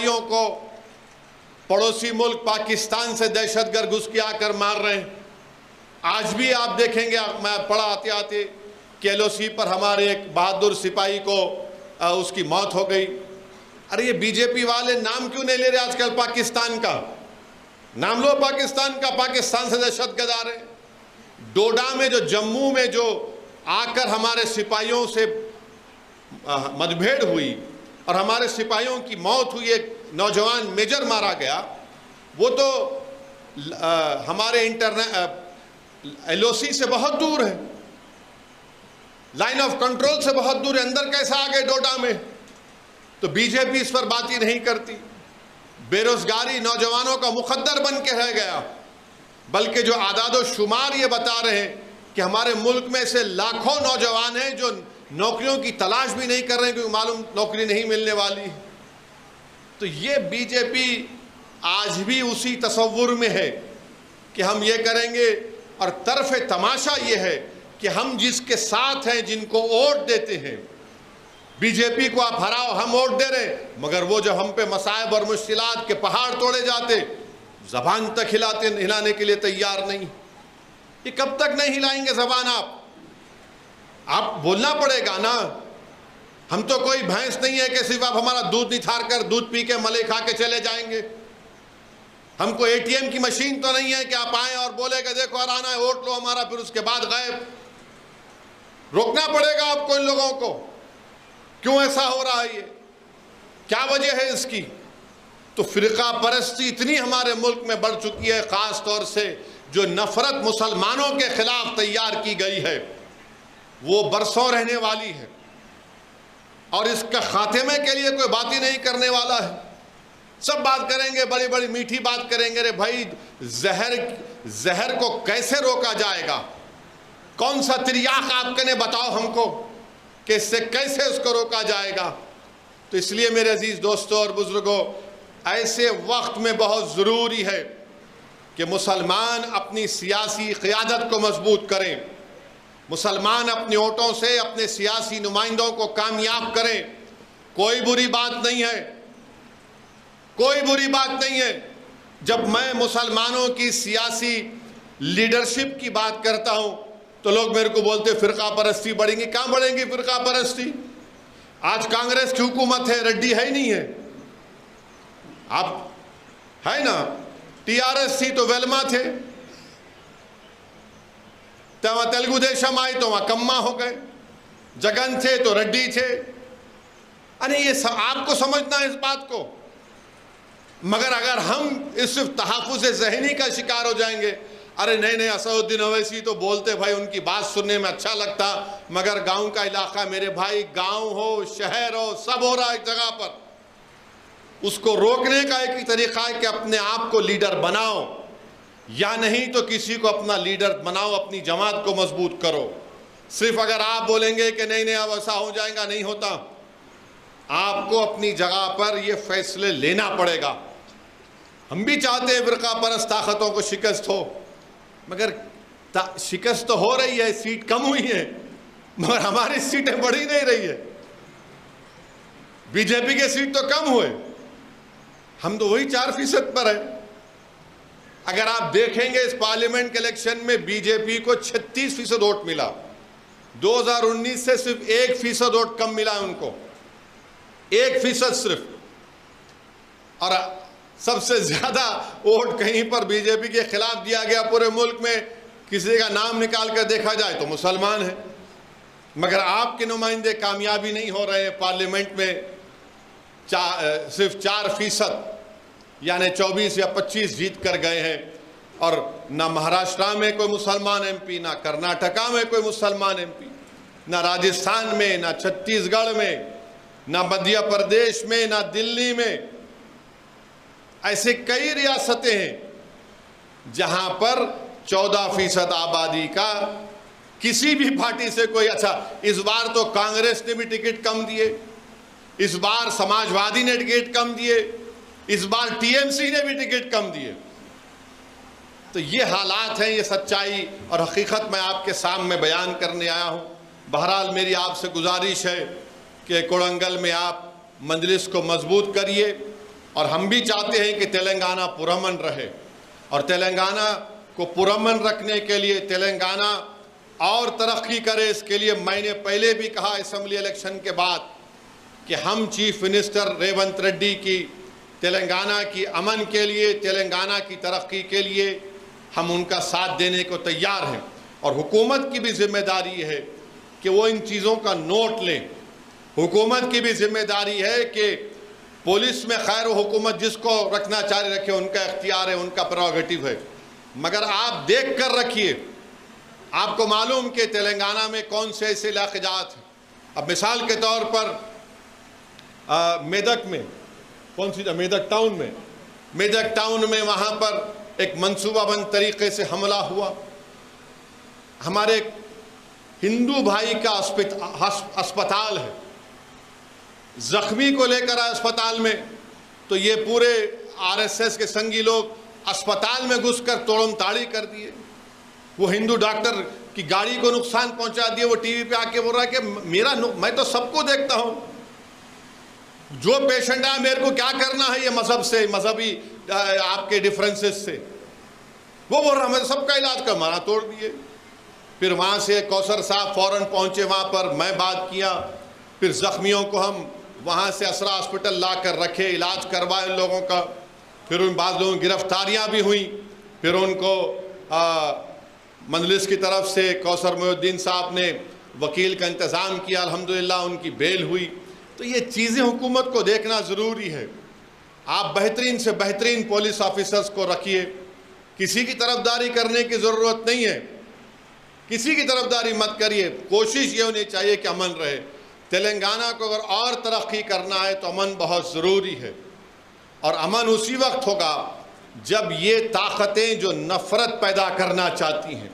सिपाहियों को पड़ोसी मुल्क पाकिस्तान से दहशतगर्द घुस के आकर मार रहे हैं। आज भी आप देखेंगे, मैं पढ़ा आते आते कि LOC पर हमारे एक बहादुर सिपाही को उसकी मौत हो गई। अरे ये बीजेपी वाले नाम क्यों नहीं ले रहे आजकल पाकिस्तान का? नाम लो पाकिस्तान का, पाकिस्तान से दहशतगर्द आ रहे हैं। डोडा में जो, जम्मू में जो आकर हमारे सिपाहियों से मतभेड़ हुई और हमारे सिपाहियों की मौत हुई, एक नौजवान मेजर मारा गया, वो तो हमारे LOC से बहुत दूर है, लाइन ऑफ कंट्रोल से बहुत दूर है। अंदर कैसे आ गए डोडा में? तो बीजेपी इस पर बात ही नहीं करती। बेरोजगारी नौजवानों का मुकद्दर बन के रह गया, बल्कि जो आदादो शुमार ये बता रहे हैं कि हमारे मुल्क में से लाखों नौजवान हैं जो नौकरियों की तलाश भी नहीं कर रहे हैं क्योंकि मालूम नौकरी नहीं मिलने वाली। तो ये बीजेपी आज भी उसी तसव्वुर में है कि हम ये करेंगे, और तरफ तमाशा ये है कि हम जिसके साथ हैं, जिनको वोट देते हैं, बीजेपी को आप हराओ, हम वोट दे रहे हैं, मगर वो जब हम पे मसाइब और मुश्किलात के पहाड़ तोड़े जाते, जबान तक हिलाने के लिए तैयार नहीं। ये कब तक नहीं हिलाएंगे जबान? आप बोलना पड़ेगा ना। हम तो कोई भैंस नहीं है कि सिर्फ आप हमारा दूध निथार कर दूध पी के मले खा के चले जाएंगे। हमको ATM की मशीन तो नहीं है कि आप आए और बोलेगा देखो हराना है, वोट लो हमारा, फिर उसके बाद गायब। रोकना पड़ेगा आपको इन लोगों को। क्यों ऐसा हो रहा है? ये क्या वजह है इसकी? तो फिरका परस्ती इतनी हमारे मुल्क में बढ़ चुकी है, खास तौर से जो नफरत मुसलमानों के खिलाफ तैयार की गई है वो बरसों रहने वाली है, और इसका खात्मे के लिए कोई बात ही नहीं करने वाला है। सब बात करेंगे, बड़ी बड़ी मीठी बात करेंगे। अरे भाई, जहर को कैसे रोका जाएगा? कौन सा तिर्याक आपके ने बताओ हमको कि इससे कैसे उसको रोका जाएगा? तो इसलिए मेरे अजीज दोस्तों और बुजुर्गों, ऐसे वक्त में बहुत ज़रूरी है कि मुसलमान अपनी सियासी क़ियादत को मजबूत करें, मुसलमान अपने वोटों से अपने सियासी नुमाइंदों को कामयाब करें। कोई बुरी बात नहीं है, कोई बुरी बात नहीं है। जब मैं मुसलमानों की सियासी लीडरशिप की बात करता हूं तो लोग मेरे को बोलते फिरका परस्ती बढ़ेंगी। कहां बढ़ेंगी फिरका परस्ती? आज कांग्रेस की हुकूमत है, रेड्डी है ही नहीं है। आप है ना, TRS थी तो वेलमा थे, तो वहां तेलुगु देशम आई तो वहां कम्मा हो गए, जगन थे तो रेड्डी थे। अरे ये आपको समझना है इस बात को। मगर अगर हम इस सिर्फ तहफ़्फ़ुज़ ज़हनी का शिकार हो जाएंगे, अरे नहीं नहीं असदुद्दीन ओवैसी तो बोलते भाई, उनकी बात सुनने में अच्छा लगता, मगर गांव का इलाका मेरे भाई, गांव हो शहर हो सब हो रहा है एक जगह पर। उसको रोकने का एक ही तरीका है कि अपने आप को लीडर बनाओ, या नहीं तो किसी को अपना लीडर बनाओ, अपनी जमात को मजबूत करो। सिर्फ अगर आप बोलेंगे कि नहीं नहीं अब ऐसा हो जाएगा, नहीं होता। आपको अपनी जगह पर यह फैसले लेना पड़ेगा। हम भी चाहते हैं फिरका परस्त ताकतों को शिकस्त हो, मगर शिकस्त तो हो रही है, सीट कम हुई है, मगर हमारी सीटें बढ़ी नहीं रही है। बीजेपी के सीट तो कम हुए, हम तो वही 4% पर है। अगर आप देखेंगे इस पार्लियामेंट के इलेक्शन में बीजेपी को 36% वोट मिला, 2019 से सिर्फ 1% वोट कम मिला है उनको, 1% सिर्फ। और सबसे ज्यादा वोट कहीं पर बीजेपी के खिलाफ दिया गया पूरे मुल्क में, किसी का नाम निकाल कर देखा जाए तो मुसलमान है। मगर आपके नुमाइंदे कामयाबी नहीं हो रहे हैं पार्लियामेंट में। सिर्फ 4% यानी 24 या 25 जीत कर गए हैं, और ना महाराष्ट्र में कोई मुसलमान MP, ना कर्नाटका में कोई मुसलमान MP, ना राजस्थान में, ना छत्तीसगढ़ में, ना मध्य प्रदेश में, ना दिल्ली में। ऐसे कई रियासतें हैं जहां पर 14% आबादी का किसी भी पार्टी से कोई, अच्छा इस बार तो कांग्रेस ने भी टिकट कम दिए, इस बार समाजवादी ने टिकट कम दिए, इस बार TMC ने भी टिकट कम दिए। तो ये हालात हैं, ये सच्चाई और हकीकत मैं आपके सामने बयान करने आया हूँ। बहरहाल मेरी आपसे गुजारिश है कि कोड़ंगल में आप मजलिस को मजबूत करिए, और हम भी चाहते हैं कि तेलंगाना पुरअमन रहे। और तेलंगाना को पुरअमन रखने के लिए, तेलंगाना और तरक्की करे, इसके लिए मैंने पहले भी कहा असेंबली इलेक्शन के बाद कि हम चीफ मिनिस्टर रेवंत रेड्डी की तेलंगाना की अमन के लिए, तेलंगाना की तरक्की के लिए हम उनका साथ देने को तैयार हैं। और हुकूमत की भी जिम्मेदारी है कि वो इन चीज़ों का नोट लें। हुकूमत की भी जिम्मेदारी है कि पुलिस में खैर हुकूमत जिसको रखना चाहे रखे, उनका इख्तियार है, उनका प्रेरोगेटिव है, मगर आप देख कर रखिए। आपको मालूम कि तेलंगाना में कौन से ऐसे इलाके जात हैं। अब मिसाल के तौर पर मेदक में, कौन सी मेदक टाउन में वहाँ पर एक मंसूबाबंद तरीके से हमला हुआ। हमारे हिंदू भाई का अस्पताल है, जख्मी को लेकर आए अस्पताल में, तो ये पूरे आरएसएस के संगी लोग अस्पताल में घुसकर तोड़म ताड़ी कर दिए। वो हिंदू डॉक्टर की गाड़ी को नुकसान पहुंचा दिए। वो टीवी पे आके बोल रहा है कि मैं तो सबको देखता हूं, जो पेशेंट आया मेरे को क्या करना है ये मजहब से, मजहबी आपके डिफरेंसेस से। वो बोल रहा मैं सबका इलाज कर, मारा तोड़ दिए। फिर वहां से कौसर साहब फौरन पहुंचे वहां पर, मैं बात किया, फिर जख्मियों को हम वहां से असरा हॉस्पिटल ला कर रखे, इलाज करवाए उन लोगों का। फिर उन बाद लोगों की गिरफ्तारियां भी हुई। फिर उनको मजलिस की तरफ से कौसर मोहिउद्दीन साहब ने वकील का इंतज़ाम किया, अल्हम्दुलिल्लाह उनकी बेल हुई। तो ये चीज़ें हुकूमत को देखना ज़रूरी है। आप बेहतरीन से बेहतरीन पुलिस ऑफिसर्स को रखिए, किसी की तरफदारी करने की ज़रूरत नहीं है, किसी की तरफदारी मत करिए। कोशिश ये होनी चाहिए कि अमन रहे। तेलंगाना को अगर और तरक्की करना है तो अमन बहुत ज़रूरी है। और अमन उसी वक्त होगा जब ये ताकतें जो नफ़रत पैदा करना चाहती हैं,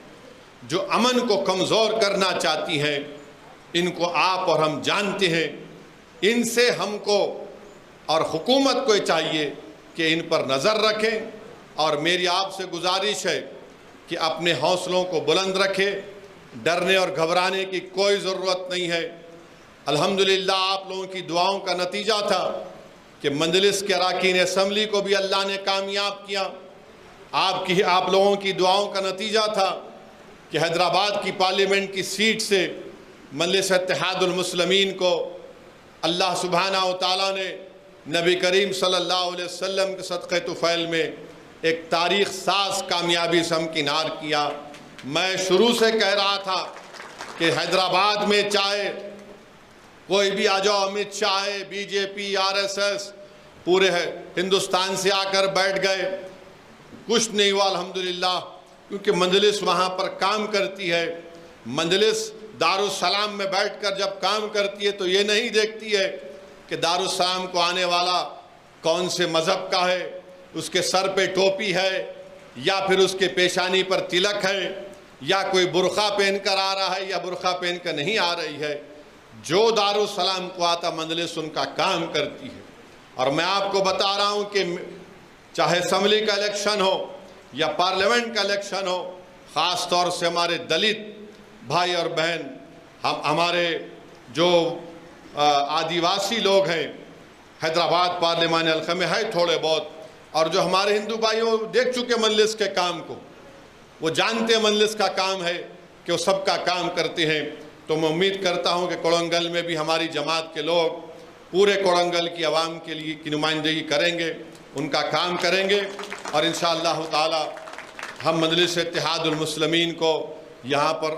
जो अमन को कमज़ोर करना चाहती हैं, इनको आप और हम जानते हैं। इनसे हमको और हुकूमत को चाहिए कि इन पर नज़र रखें। और मेरी आपसे गुजारिश है कि अपने हौसलों को बुलंद रखें। डरने और घबराने की कोई ज़रूरत नहीं है। अल्हम्दुलिल्लाह आप लोगों की दुआओं का नतीजा था कि मंजलिस के अरकान असम्बली को भी अल्लाह ने कामयाब किया। आप लोगों की दुआओं का नतीजा था कि हैदराबाद की पार्लियामेंट की सीट से मजलिस इत्तेहादुल मुस्लिमीन को अल्लाह सुब्हानहू व तआला ने नबी करीम सल्लल्लाहु अलैहि वसल्लम के सदक़े तुफ़ैल में एक तारीख़ साज कामयाबी से हमकिनार किया। मैं शुरू से कह रहा था कि हैदराबाद में चाहे कोई भी आ जाओ, अमित शाह है, बीजेपी, आरएसएस, पूरे हिंदुस्तान से आकर बैठ गए, कुछ नहीं हुआ अल्हम्दुलिल्लाह, क्योंकि मंजलिस वहाँ पर काम करती है। मंजलिस दारुस्सलाम में बैठकर जब काम करती है तो ये नहीं देखती है कि दारुस्सलाम को आने वाला कौन से मज़हब का है, उसके सर पे टोपी है या फिर उसके पेशानी पर तिलक है, या कोई बुरखा पहन कर आ रहा है या बुरखा पहन कर नहीं आ रही है। जो दारुस्सलाम को आता मंजलिस उनका काम करती है। और मैं आपको बता रहा हूँ कि चाहे असम्बली का इलेक्शन हो या पार्लियामेंट का इलेक्शन हो, ख़ास तौर से हमारे दलित भाई और बहन, हमारे जो आदिवासी लोग हैं, हैदराबाद पार्लियामान हल्के में है थोड़े बहुत, और जो हमारे हिंदू भाइयों देख चुके मजलिस के काम को, वो जानते हैं मजलिस का काम है कि वो सबका काम करते हैं। तो मैं उम्मीद करता हूँ कि कोड़ंगल में भी हमारी जमात के लोग पूरे कोड़ंगल की आवाम के लिए की नुमाइंदगी करेंगे, उनका काम करेंगे। और इंशाअल्लाह ताला हम मजलिस इत्तेहादुल मुस्लिमीन को यहाँ पर